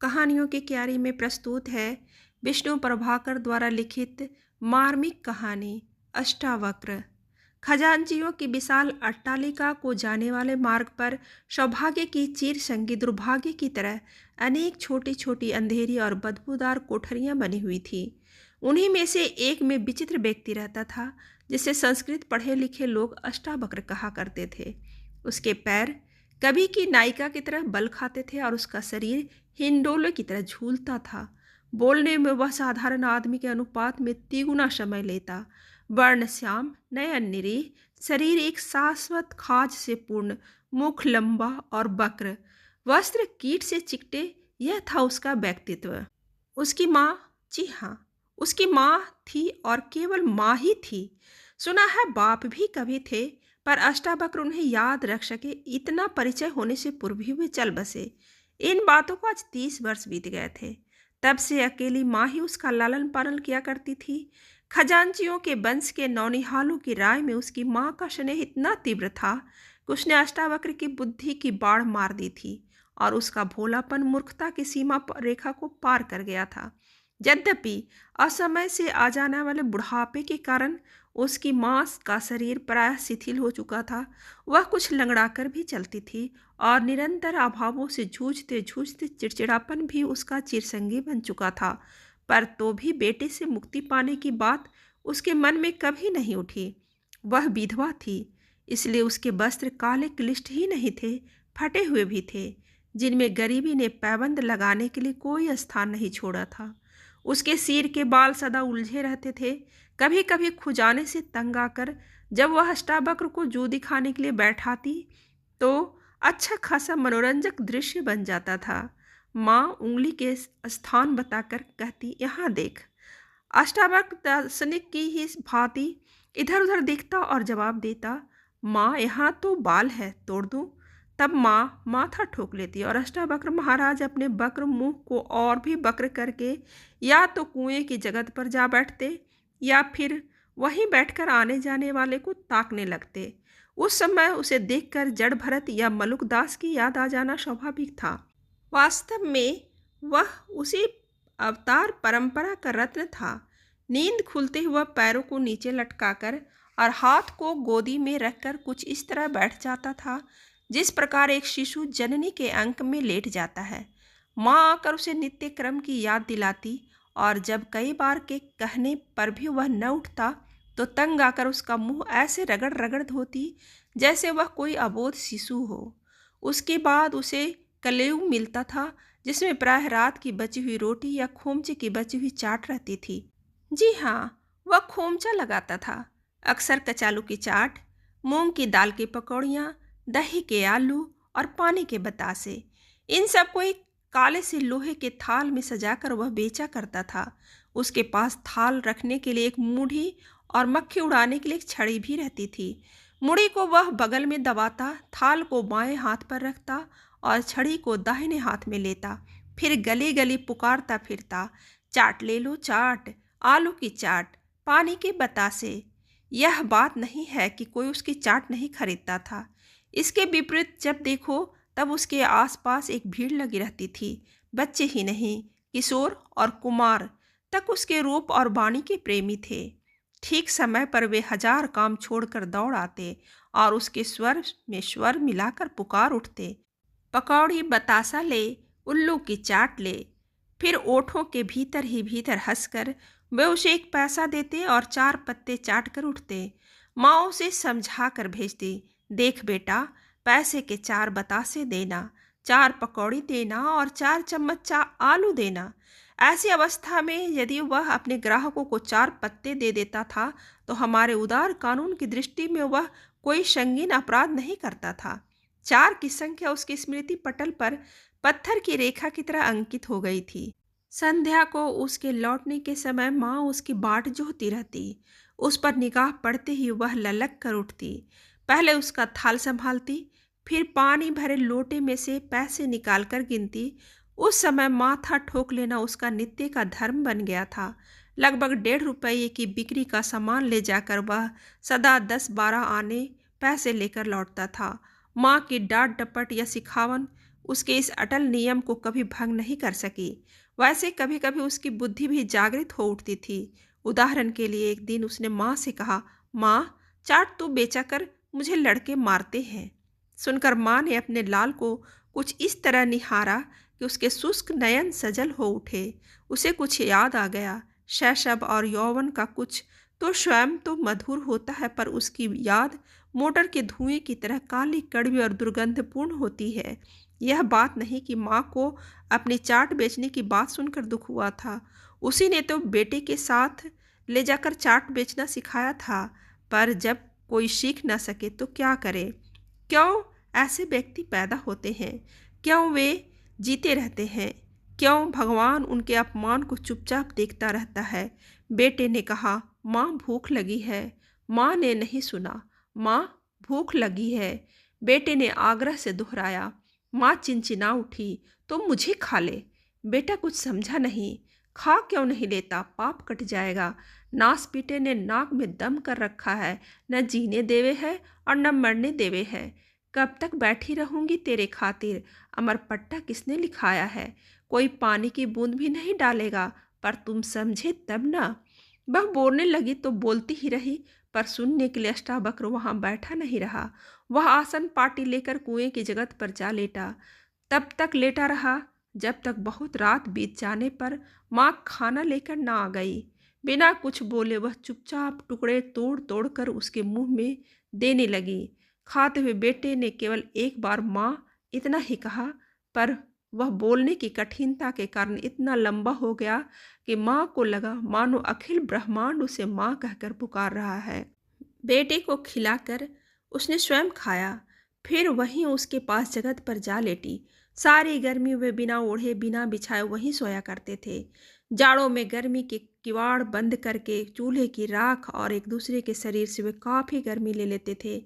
कहानियों की क्यारी में प्रस्तुत है विष्णु प्रभाकर द्वारा लिखित मार्मिक कहानी अष्टावक्र। खजांचियों की विशाल अट्टालिका को जाने वाले मार्ग पर सौभाग्य की चीर संगी दुर्भाग्य की तरह अनेक छोटी छोटी अंधेरी और बदबूदार कोठरियां बनी हुई थी। उन्हीं में से एक में विचित्र व्यक्ति रहता था जिसे संस्कृत पढ़े लिखे लोग अष्टावक्र कहा करते थे। उसके पैर कभी की नायिका की तरह बल खाते थे और उसका शरीर हिंडोले की तरह झूलता था। बोलने में वह साधारण आदमी के अनुपात में तिगुना समय लेता। वर्ण श्याम, नयन निरीह, शरीर एक शाश्वत खाज से पूर्ण, मुख लंबा और वक्र, वस्त्र कीट से चिकटे, यह था उसका व्यक्तित्व। उसकी माँ, जी हाँ, उसकी माँ थी और केवल माँ ही थी। सुना है बाप भी कभी थे, पर अष्टावक्र उन्हें याद रख सके इतना परिचय होने से पूर्व ही वे चल बसे। इन बातों को आज 30 वर्ष बीत गए थे। तब से अकेली माँ ही उसका लालन पालन किया करती थी। खजांचियों के वंश के नौनिहालों की राय में उसकी माँ का स्नेह इतना तीव्र था कि उसने अष्टावक्र की बुद्धि की बाढ़ मार दी थी और उसका भोलापन मूर्खता की सीमा रेखा को पार कर गया था। यद्यपि असमय से आ जाने वाले बुढ़ापे के कारण उसकी माँ का शरीर प्रायः शिथिल हो चुका था। वह कुछ लंगड़ा कर भी चलती थी और निरंतर अभावों से जूझते जूझते चिड़चिड़ापन भी उसका चिरसंगी बन चुका था। पर तो भी बेटे से मुक्ति पाने की बात उसके मन में कभी नहीं उठी। वह विधवा थी, इसलिए उसके वस्त्र काले क्लिष्ट ही नहीं थे, फटे हुए भी थे, जिनमें गरीबी ने पैबंद लगाने के लिए कोई स्थान नहीं छोड़ा था। उसके सिर के बाल सदा उलझे रहते थे। कभी कभी खुजाने से तंग आकर जब वह अष्टावक्र को जू दिखाने के लिए बैठाती तो अच्छा खासा मनोरंजक दृश्य बन जाता था। माँ उंगली के स्थान बताकर कहती, यहाँ देख। अष्टावक्र दार्शनिक की ही भांति इधर उधर देखता और जवाब देता, माँ यहाँ तो बाल है, तोड़ दूँ? तब माँ माथा ठोक लेती और अष्टावक्र महाराज अपने वक्र मुंह को और भी वक्र करके या तो कुएं की जगत पर जा बैठते या फिर वहीं बैठकर आने जाने वाले को ताकने लगते। उस समय उसे देखकर जड़ भरत या मलुक दास की याद आ जाना स्वाभाविक था। वास्तव में वह उसी अवतार परंपरा का रत्न था। नींद खुलते हुए पैरों को नीचे लटकाकर और हाथ को गोदी में रखकर कुछ इस तरह बैठ जाता था जिस प्रकार एक शिशु जननी के अंक में लेट जाता है। माँ आकर उसे नित्य क्रम की याद दिलाती और जब कई बार के कहने पर भी वह न उठता तो तंग आकर उसका मुंह ऐसे रगड़ रगड़ धोती जैसे वह कोई अबोध शिशु हो। उसके बाद उसे कलेऊ मिलता था जिसमें प्रायः रात की बची हुई रोटी या खोमचे की बची हुई चाट रहती थी। जी हाँ, वह खोमचा लगाता था। अक्सर कचालू की चाट, मूंग की दाल की पकौड़ियाँ, दही के आलू और पानी के बतासे, इन सब को एक काले से लोहे के थाल में सजाकर वह बेचा करता था। उसके पास थाल रखने के लिए एक मूढ़ी और मक्खी उड़ाने के लिए एक छड़ी भी रहती थी। मूढ़ी को वह बगल में दबाता, थाल को बाएं हाथ पर रखता और छड़ी को दाहिने हाथ में लेता। फिर गली गली पुकारता फिरता, चाट ले लो चाट, आलू की चाट, पानी के बतासे। यह बात नहीं है कि कोई उसकी चाट नहीं खरीदता था। इसके विपरीत जब देखो तब उसके आसपास एक भीड़ लगी रहती थी। बच्चे ही नहीं, किशोर और कुमार तक उसके रूप और वाणी के प्रेमी थे। ठीक समय पर वे हजार काम छोड़कर दौड़ आते और उसके स्वर में स्वर मिलाकर पुकार उठते, पकौड़ी बतासा ले, उल्लू की चाट ले। फिर ओठों के भीतर ही भीतर हंसकर वे उसे एक पैसा देते और 4 पत्ते चाट कर उठते। माँ उसे समझा कर भेजती, देख बेटा, पैसे के 4 बतासे देना, 4 पकौड़ी देना और 4 चम्मच आलू देना। ऐसी अवस्था में यदि वह अपने ग्राहकों को 4 पत्ते दे देता था तो हमारे उदार कानून की दृष्टि में वह कोई संगीन अपराध नहीं करता था। 4 की संख्या उसकी स्मृति पटल पर पत्थर की रेखा की तरह अंकित हो गई थी। संध्या को उसके लौटने के समय माँ उसकी बाट जोहती रहती। उस पर निगाह पड़ते ही वह ललक कर उठती। पहले उसका थाल संभालती, फिर पानी भरे लोटे में से पैसे निकालकर गिनती। उस समय माथा ठोक लेना उसका नित्य का धर्म बन गया था। लगभग 1.5 रुपये की बिक्री का सामान ले जाकर वह सदा 10-12 आने पैसे लेकर लौटता था। माँ की डांट डपट या सिखावन उसके इस अटल नियम को कभी भंग नहीं कर सकी। वैसे कभी कभी उसकी बुद्धि भी जागृत हो उठती थी। उदाहरण के लिए एक दिन उसने माँ से कहा, माँ, चाट तो बेचा कर मुझे लड़के मारते हैं। सुनकर माँ ने अपने लाल को कुछ इस तरह निहारा कि उसके शुष्क नयन सजल हो उठे। उसे कुछ याद आ गया। शैशव और यौवन का कुछ तो स्वयं तो मधुर होता है, पर उसकी याद मोटर के धुएं की तरह काली, कड़वी और दुर्गंधपूर्ण होती है। यह बात नहीं कि माँ को अपनी चाट बेचने की बात सुनकर दुख हुआ था। उसी ने तो बेटे के साथ ले जाकर चाट बेचना सिखाया था। पर जब कोई सीख ना सके तो क्या करे? क्यों ऐसे व्यक्ति पैदा होते हैं? क्यों वे जीते रहते हैं? क्यों भगवान उनके अपमान को चुपचाप देखता रहता है? बेटे ने कहा, माँ भूख लगी है। माँ ने नहीं सुना। माँ भूख लगी है, बेटे ने आग्रह से दोहराया। माँ चिंचिना उठी, तो मुझे खा ले। बेटा कुछ समझा नहीं। खा क्यों नहीं लेता? पाप कट जाएगा। नास पीटे ने नाक में दम कर रखा है, न जीने देवे है और न मरने देवे है। कब तक बैठी रहूंगी तेरे खातिर? अमर पट्टा किसने लिखाया है? कोई पानी की बूंद भी नहीं डालेगा, पर तुम समझे तब ना। वह बोलने लगी तो बोलती ही रही, पर सुनने के लिए अष्टावक्र वहां बैठा नहीं रहा। वह आसन पाटी लेकर कुएं की जगत पर जा लेटा। तब तक लेटा रहा जब तक बहुत रात बीत जाने पर माँ खाना लेकर ना आ गई। बिना कुछ बोले वह चुपचाप टुकड़े तोड़ तोड़ कर उसके मुंह में देने लगी। खाते हुए बेटे ने केवल एक बार माँ इतना ही कहा, पर वह बोलने की कठिनता के कारण इतना लंबा हो गया कि माँ को लगा मानो अखिल ब्रह्मांड उसे माँ कहकर पुकार रहा है। बेटे को खिलाकर उसने स्वयं खाया, फिर वहीं उसके पास जगत पर जा लेटी। सारी गर्मी वे बिना ओढ़े बिना बिछाए वहीं सोया करते थे। जाड़ों में गर्मी के किवाड़ बंद करके चूल्हे की राख और एक दूसरे के शरीर से वे काफ़ी गर्मी ले लेते थे।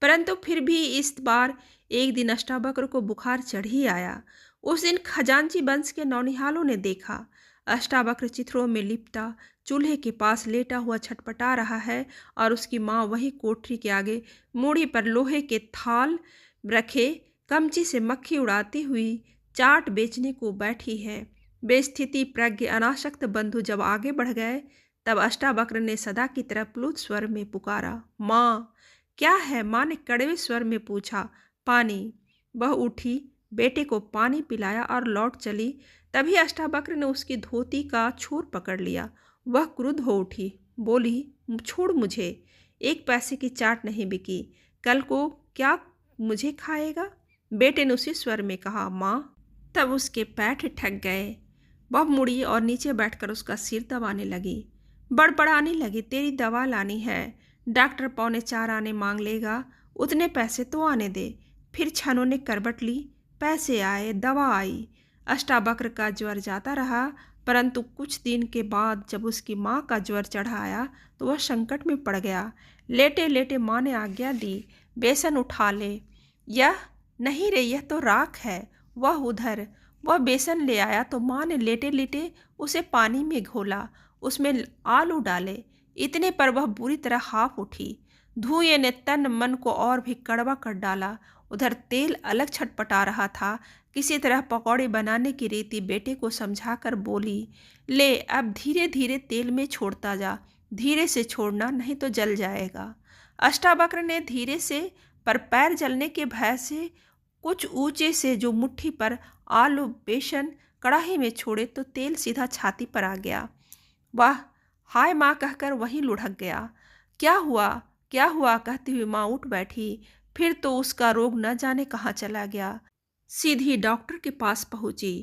परंतु फिर भी इस बार एक दिन अष्टावक्र को बुखार चढ़ ही आया। उस दिन खजांची वंश के नौनिहालों ने देखा अष्टावक्र चित्रों में लिपटा चूल्हे के पास लेटा हुआ छटपटा रहा है और उसकी माँ वही कोठरी के आगे मूड़ी पर लोहे के थाल रखे कमची से मक्खी उड़ाती हुई चाट बेचने को बैठी है। बेस्थिति प्रज्ञ अनासक्त बंधु जब आगे बढ़ गए तब अष्टावक्र ने सदा की तरह प्लुत स्वर में पुकारा, माँ। क्या है? माँ ने कड़वे स्वर में पूछा। पानी। वह उठी, बेटे को पानी पिलाया और लौट चली। तभी अष्टावक्र ने उसकी धोती का छोर पकड़ लिया। वह क्रुद्ध हो उठी, बोली, छोड़ मुझे। एक पैसे की चाट नहीं बिकी, कल को क्या मुझे खाएगा? बेटे ने उसी स्वर में कहा, माँ। तब उसके पैर ठक गए। वह मुड़ी और नीचे बैठकर उसका सिर दबाने लगी। बड़बड़ाने लगी, तेरी दवा लानी है। डॉक्टर 3:45 आने मांग लेगा, उतने पैसे तो आने दे। फिर छनों ने करवट ली, पैसे आए, दवा आई। अष्टावक्र का ज्वर जाता रहा, परंतु कुछ दिन के बाद जब उसकी माँ का ज्वर चढ़ा आया तो वह संकट में पड़ गया। लेटे लेटे माँ ने आज्ञा दी, बेसन उठा ले। यह नहीं रे, यह तो राख है। वह बेसन ले आया तो माँ ने लेटे लेटे उसे पानी में घोला, उसमें आलू डाले। इतने पर वह बुरी तरह हाँफ उठी। धुएं ने तन मन को और भी कड़वा कर डाला। उधर तेल अलग छटपटा रहा था। किसी तरह पकौड़े बनाने की रीति बेटे को समझाकर बोली, ले अब धीरे धीरे तेल में छोड़ता जा, धीरे से छोड़ना नहीं तो जल जाएगा। अष्टावक्र ने धीरे से, पर पैर जलने के भय से कुछ ऊंचे से जो मुट्ठी पर आलू बेसन कढ़ाई में छोड़े तो तेल सीधा छाती पर आ गया। वाह, हाय माँ कहकर वहीं लुढ़क गया। क्या हुआ, क्या हुआ कहती हुई माँ उठ बैठी। फिर तो उसका रोग न जाने कहाँ चला गया। सीधी डॉक्टर के पास पहुंची।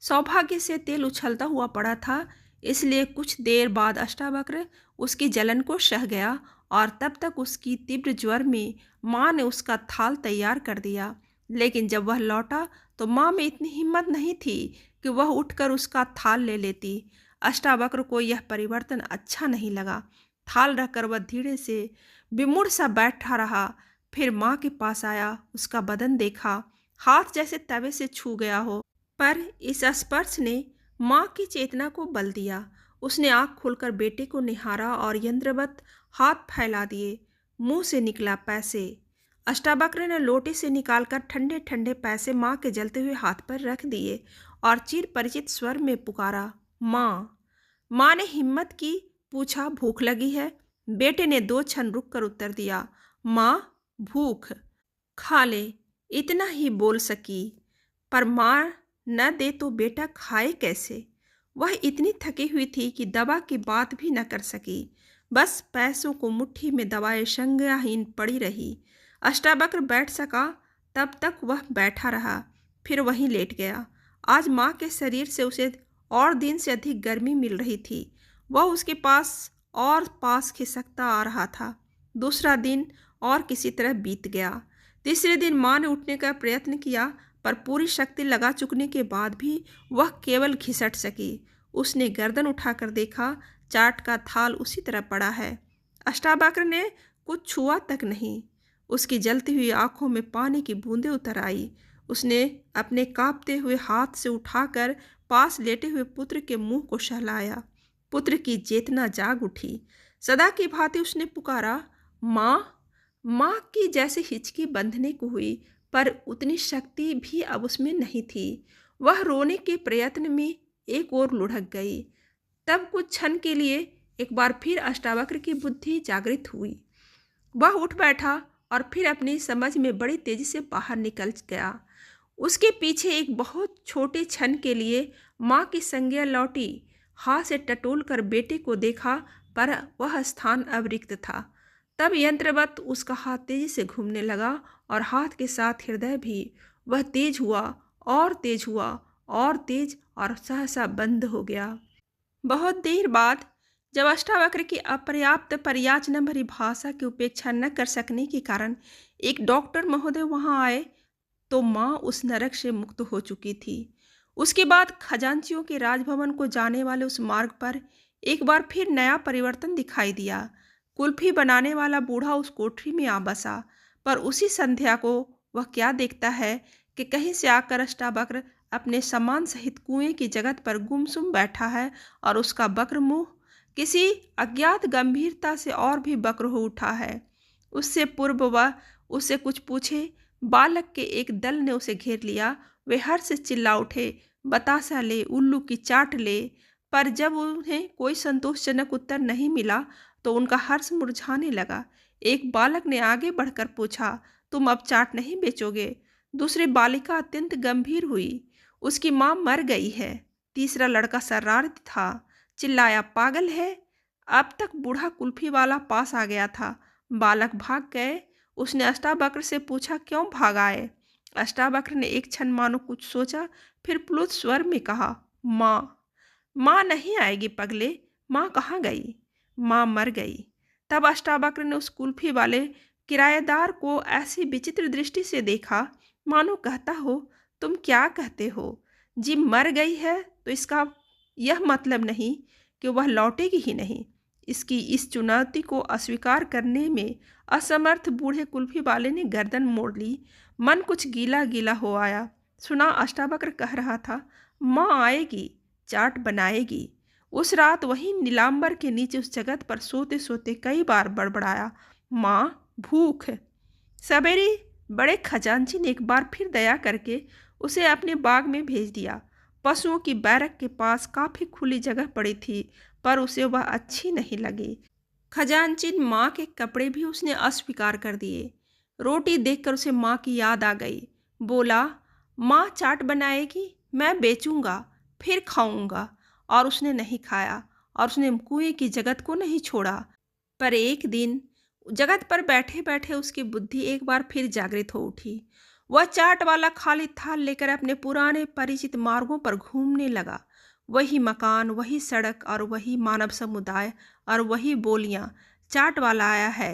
सौभाग्य से तेल उछलता हुआ पड़ा था, इसलिए कुछ देर बाद अष्टावक्र उसकी जलन को सह गया और तब तक उसकी तीव्र ज्वर में माँ ने उसका थाल तैयार कर दिया। लेकिन जब वह लौटा तो माँ में इतनी हिम्मत नहीं थी कि वह उठकर उसका थाल ले लेती। अष्टावक्र को यह परिवर्तन अच्छा नहीं लगा। थाल रखकर वह धीरे से विमूढ़ सा बैठा रहा। फिर माँ के पास आया, उसका बदन देखा, हाथ जैसे तवे से छू गया हो, पर इस स्पर्श ने माँ की चेतना को बल दिया। उसने आँख खोलकर बेटे को निहारा और यंत्रवत हाथ फैला दिए। मुंह से निकला, पैसे। अष्टावक्र ने लोटे से निकालकर ठंडे ठंडे पैसे माँ के जलते हुए हाथ पर रख दिए और चिर परिचित स्वर में पुकारा, माँ। माँ ने हिम्मत की, पूछा, भूख लगी है? बेटे ने 2 क्षण रुककर उत्तर दिया, माँ, भूख। खा ले, इतना ही बोल सकी। पर माँ न दे तो बेटा खाए कैसे? वह इतनी थकी हुई थी कि दवा की बात भी न कर सकी। बस पैसों को मुट्ठी में दबाए संज्ञाहीन पड़ी रही। अष्टावक्र बैठ सका तब तक वह बैठा रहा, फिर वहीं लेट गया। आज माँ के शरीर से उसे और दिन से अधिक गर्मी मिल रही थी। वह उसके पास खिसकता आ रहा था। दूसरा दिन और किसी तरह बीत गया। तीसरे दिन माँ ने उठने का प्रयत्न किया, पर पूरी शक्ति लगा चुकने के बाद भी वह केवल घिसट सकी। उसने गर्दन उठाकर देखा, चाट का थाल उसी तरह पड़ा है। अष्टावक्र ने कुछ छुआ तक नहीं। उसकी जलती हुई आंखों में पानी की बूंदें उतर आई। उसने अपने कांपते हुए हाथ से उठाकर पास लेटे हुए पुत्र के मुंह को सहलाया। पुत्र की चेतना जाग उठी। सदा की भांति उसने पुकारा, माँ। माँ की जैसे हिचकी बंधने को हुई, पर उतनी शक्ति भी अब उसमें नहीं थी। वह रोने के प्रयत्न में एक ओर लुढ़क गई। तब कुछ क्षण के लिए एक बार फिर अष्टावक्र की बुद्धि जागृत हुई। वह उठ बैठा और फिर अपनी समझ में बड़ी तेजी से बाहर निकल गया। उसके पीछे एक बहुत छोटे क्षण के लिए माँ की संज्ञा लौटी। हाथ से टटोल कर बेटे को देखा, पर वह स्थान अब रिक्त था। तब यंत्रवत उसका हाथ तेजी से घूमने लगा और हाथ के साथ हृदय भी। वह तेज हुआ और तेज हुआ और तेज और सहसा बंद हो गया। बहुत देर बाद जब अष्टावक्र की अपर्याप्त परियाचना भरी भाषा की उपेक्षा न कर सकने के कारण एक डॉक्टर महोदय वहां आए, तो माँ उस नरक से मुक्त हो चुकी थी। उसके बाद खजांचियों के राजभवन को जाने वाले उस मार्ग पर एक बार फिर नया परिवर्तन दिखाई दिया। कुल्फी बनाने वाला बूढ़ा उस कोठरी में आ बसा, पर उसी संध्या को वह क्या देखता है कि कहीं से आकर अष्टावक्र अपने सामान सहित कुएं की जगत पर गुमसुम बैठा है और उसका वक्र मुंह किसी अज्ञात गंभीरता से और भी वक्र हो उठा है। उससे पूर्व वह उससे कुछ पूछे, बालक के एक दल ने उसे घेर लिया। वे हर्ष से चिल्ला उठे, बतासा ले, उल्लू की चाट ले। पर जब उन्हें कोई संतोषजनक उत्तर नहीं मिला तो उनका हर्ष मुरझाने लगा। एक बालक ने आगे बढ़कर पूछा, तुम अब चाट नहीं बेचोगे? दूसरी बालिका अत्यंत गंभीर हुई, उसकी माँ मर गई है। तीसरा लड़का शरारती था, चिल्लाया, पागल है। अब तक बूढ़ा कुल्फी वाला पास आ गया था। बालक भाग गए। उसने अष्टावक्र से पूछा, क्यों भाग आए? अष्टावक्र ने एक क्षण मानो कुछ सोचा, फिर प्लुत स्वर में कहा, माँ। माँ नहीं आएगी पगले। माँ कहाँ गई? माँ मर गई। तब अष्टावक्र ने उस कुल्फी वाले किराएदार को ऐसी विचित्र दृष्टि से देखा, मानो कहता हो, तुम क्या कहते हो? जी मर गई है तो इसका यह मतलब नहीं कि वह लौटेगी ही नहीं। इसकी इस चुनौती को अस्वीकार करने में असमर्थ बूढ़े कुल्फी वाले ने गर्दन मोड़ ली। मन कुछ गीला गीला हो आया। सुना अष्टावक्र कह रहा था, माँ आएगी, चाट बनाएगी। उस रात वहीं नीलांबर के नीचे उस जगत पर सोते सोते कई बार बड़बड़ाया, माँ, भूख। सवेरे बड़े खजांची ने एक बार फिर दया करके उसे अपने बाग में भेज दिया। पशुओं की बैरक के पास काफ़ी खुली जगह पड़ी थी, पर उसे वह अच्छी नहीं लगी। खजांची माँ के कपड़े भी उसने अस्वीकार कर दिए। रोटी देखकर उसे माँ की याद आ गई। बोला, माँ चाट बनाएगी, मैं बेचूंगा, फिर खाऊंगा। और उसने नहीं खाया और उसने कुएं की जगत को नहीं छोड़ा। पर एक दिन जगत पर बैठे बैठे उसकी बुद्धि एक बार फिर जागृत हो उठी। वह चाट वाला खाली थाल लेकर अपने पुराने परिचित मार्गों पर घूमने लगा। वही मकान, वही सड़क और वही मानव समुदाय और वही बोलियां। चाट वाला आया है।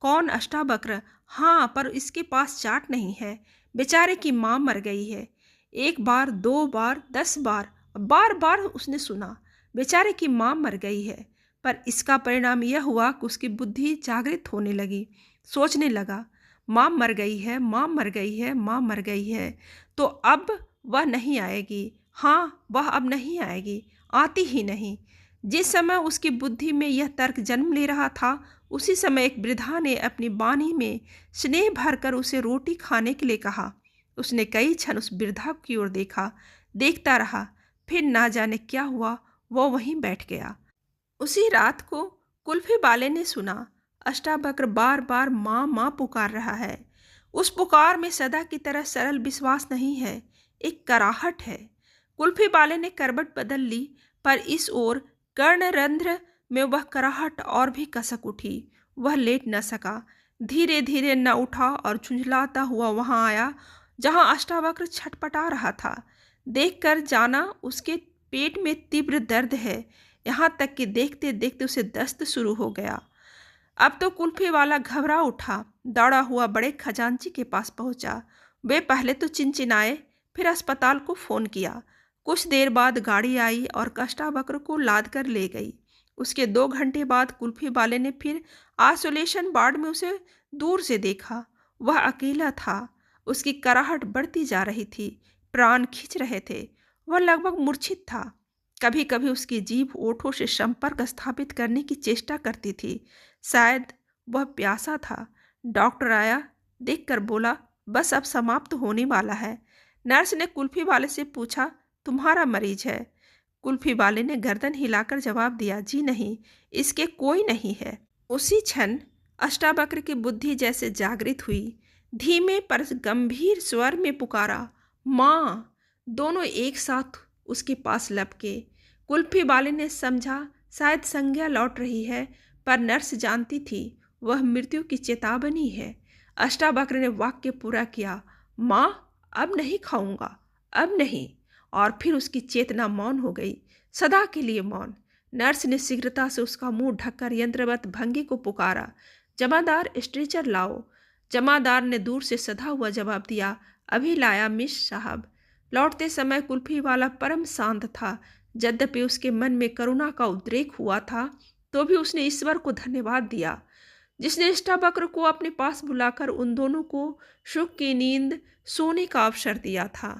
कौन? अष्टावक्र। हाँ, पर इसके पास चाट नहीं है। बेचारे की माँ मर गई है। एक बार, 2 बार, 10 बार, बार बार उसने सुना, बेचारे की माँ मर गई है। पर इसका परिणाम यह हुआ कि उसकी बुद्धि जागृत होने लगी। सोचने लगा, माँ मर गई है, माँ मर गई है, माँ मर गई है, तो अब वह नहीं आएगी। हाँ, वह अब नहीं आएगी, आती ही नहीं। जिस समय उसकी बुद्धि में यह तर्क जन्म ले रहा था, उसी समय एक वृद्धा ने अपनी बानी में स्नेह भरकर उसे रोटी खाने के लिए कहा। उसने कई क्षण उस वृद्धा की ओर देखा, देखता रहा, फिर ना जाने क्या हुआ, वो वहीं बैठ गया। उसी रात को कुल्फी वाले ने सुना अष्टावक्र बार बार माँ माँ पुकार रहा है। उस पुकार में सदा की तरह सरल विश्वास नहीं है, एक कराहट है। कुल्फी वाले ने करवट बदल ली, पर इस ओर कर्णरंध्र में वह कराहट और भी कसक उठी। वह लेट न सका, धीरे धीरे न उठा और झुंझलाता हुआ वहां आया जहां अष्टावक्र छटपटा रहा था। देखकर जाना उसके पेट में तीव्र दर्द है, यहाँ तक कि देखते देखते उसे दस्त शुरू हो गया। अब तो कुल्फी वाला घबरा उठा, दौड़ा हुआ बड़े खजांची के पास पहुंचा। वे पहले तो चिंचिनाए, फिर अस्पताल को फोन किया। कुछ देर बाद गाड़ी आई और अष्टावक्र को लाद कर ले गई। उसके 2 घंटे बाद कुल्फी वाले ने फिर आइसोलेशन वार्ड में उसे दूर से देखा। वह अकेला था, उसकी कराहट बढ़ती जा रही थी, प्राण खींच रहे थे, वह लगभग मूर्छित था। कभी कभी उसकी जीभ ओठों से संपर्क स्थापित करने की चेष्टा करती थी, शायद वह प्यासा था। डॉक्टर आया, देखकर बोला, बस अब समाप्त होने वाला है। नर्स ने कुल्फी वाले से पूछा, तुम्हारा मरीज है? कुल्फी वाले ने गर्दन हिलाकर जवाब दिया, जी नहीं, इसके कोई नहीं है। उसी क्षण अष्टावक्र की बुद्धि जैसे जागृत हुई। धीमे पर गंभीर स्वर में पुकारा, माँ। दोनों एक साथ उसके पास लपके। कुल्फी वाले ने समझा शायद संज्ञा लौट रही है, पर नर्स जानती थी वह मृत्यु की चेतावनी है। अष्टावक्र ने वाक्य पूरा किया, माँ, अब नहीं खाऊंगा, अब नहीं। और फिर उसकी चेतना मौन हो गई, सदा के लिए मौन। नर्स ने शीघ्रता से उसका मुंह ढककर यंत्रवत भंगी को पुकारा, जमादार, स्ट्रेचर लाओ। जमादार ने दूर से सधा हुआ जवाब दिया, अभी लाया मिस साहब। लौटते समय कुल्फी वाला परम शांत था। यद्यपि उसके मन में करुणा का उद्रेक हुआ था, तो भी उसने ईश्वर को धन्यवाद दिया जिसने अष्टावक्र को अपने पास बुलाकर उन दोनों को सुख की नींद सोने का अवसर दिया था।